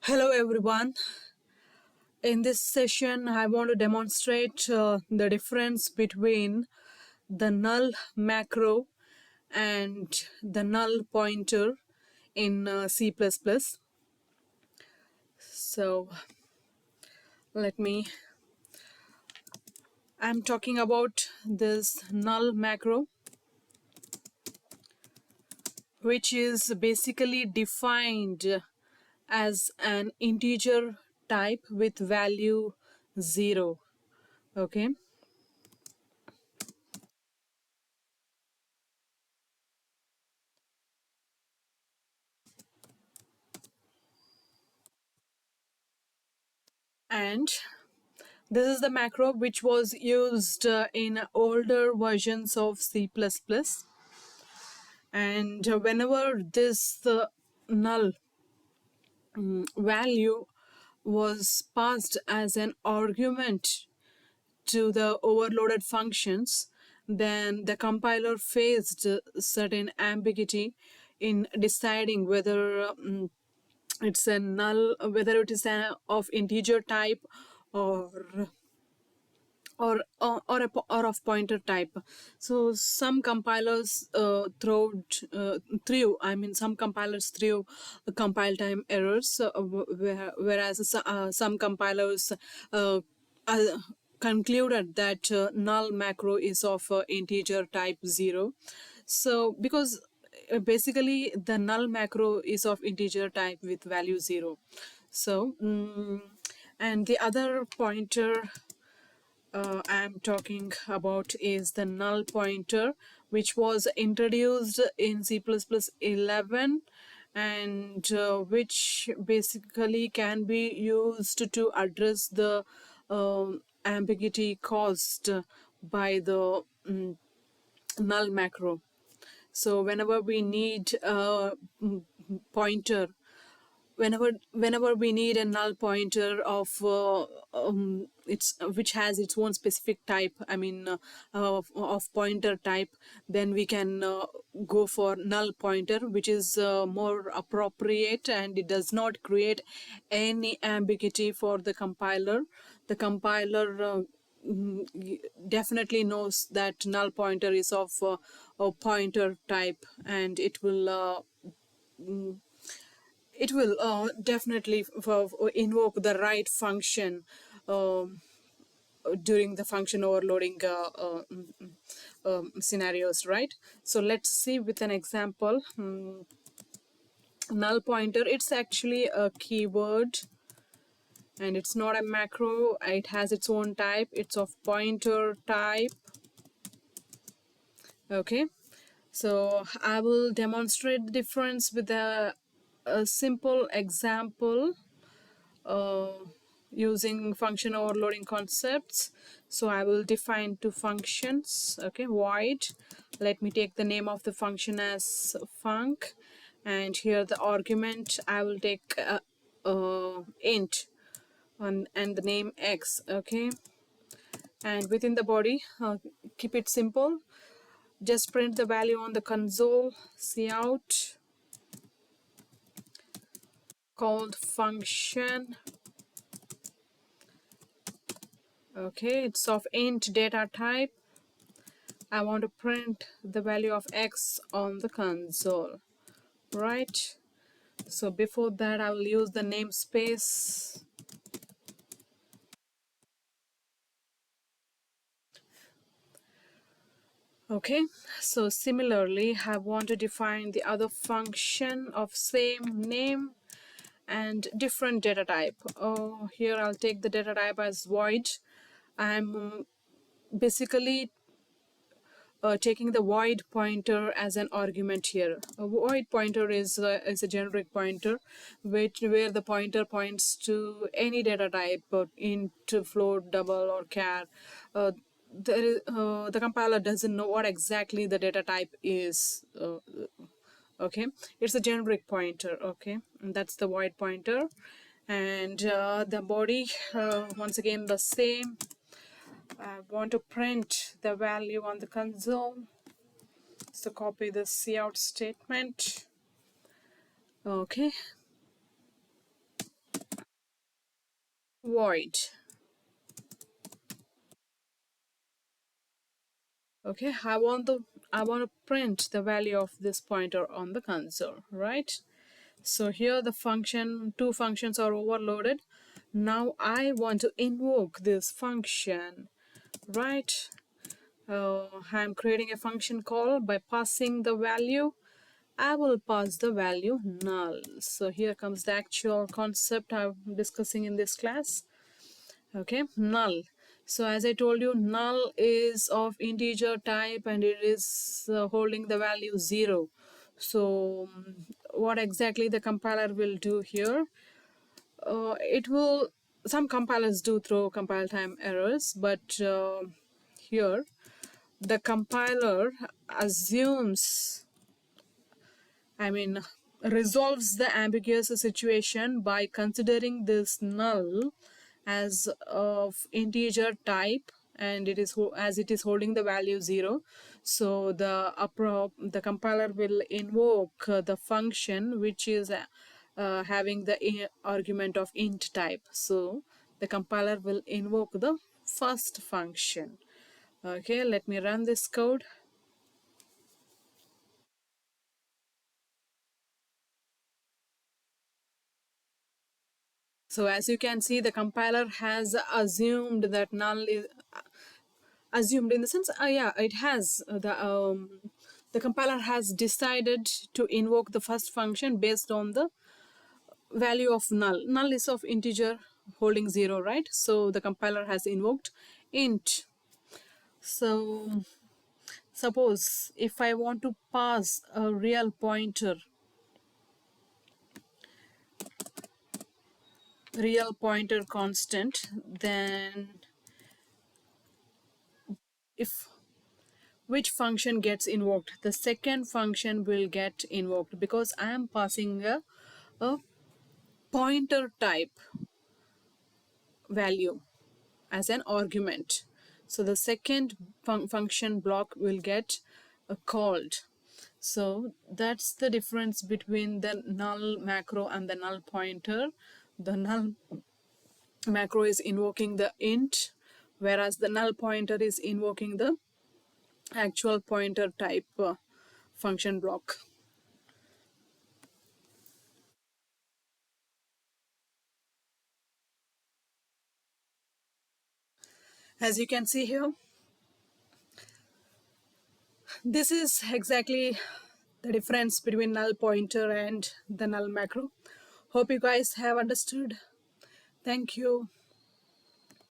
Hello everyone. In this session, I want to demonstrate the difference between the null macro and the null pointer in C++. So I'm talking about this null macro, which is basically defined as an integer type with value 0. Okay. And this is the macro which was used in older versions of C++. And whenever this null value was passed as an argument to the overloaded functions, then the compiler faced certain ambiguity in deciding whether it's a null, whether it is of integer type or or of pointer type. So some compilers some compilers threw compile time errors, whereas some compilers uh, concluded that null macro is of integer type 0. So because basically the null macro is of integer type with value 0. So and the other pointer I'm talking about is the null pointer, which was introduced in C++11 and which basically can be used to address the ambiguity caused by the null macro. So whenever we need a pointer, whenever we need a null pointer of it's which has its own specific type, of pointer type, then we can go for null pointer, which is more appropriate, and it does not create any ambiguity for the compiler. The compiler definitely knows that null pointer is of a pointer type, and it will definitely invoke the right function during the function overloading scenarios, right? So let's see with an example. Null pointer, it's actually a keyword and it's not a macro. It has its own type. It's of pointer type. Okay, so I will demonstrate the difference with a simple example using function overloading concepts. So I will define two functions. Okay, void, let me take the name of the function as func, and here the argument I will take int and the name x. Okay, and within the body, keep it simple, just print the value on the console. Cout called function. Okay, it's of int data type. I want to print the value of x on the console, right? So before that, I will use the namespace. Okay, so similarly, I want to define the other function of same name and different data type. Oh, here I'll take the data type as void. I'm basically taking the void pointer as an argument here. A void pointer is a generic pointer where the pointer points to any data type, int, float, double, or char. The compiler doesn't know what exactly the data type is. Okay, it's a generic pointer. Okay, and that's the void pointer. And the body, once again the same. I want to print the value on the console, so copy the cout statement. Okay, void. Okay, I want to print the value of this pointer on the console, right? So here the two functions are overloaded. Now I want to invoke this function, right? I'm creating a function call by passing the value. I will pass the value null. So here comes the actual concept I'm discussing in this class. Okay, null. So as I told you, null is of integer type and it is holding the value 0. So what exactly the compiler will do here? It will, some compilers do throw compile time errors, but here the compiler assumes, I mean, resolves the ambiguous situation by considering this null as of integer type, and it is as it is holding the value 0. So the compiler will invoke the function which is having the argument of int type. So the compiler will invoke the first function. Okay, let me run this code. So as you can see, the compiler has assumed that null is assumed in the sense, yeah, it has the compiler has decided to invoke the first function based on the value of null. Null is of integer holding 0, right? So the compiler has invoked int. So suppose if I want to pass a real pointer constant, then if which function gets invoked? The second function will get invoked because I am passing a pointer type value as an argument. So the second function block will get called. So that's the difference between the null macro and the null pointer. The null macro is invoking the int, whereas the null pointer is invoking the actual pointer type function block. As you can see here, this is exactly the difference between null pointer and the null macro. Hope you guys have understood. Thank you.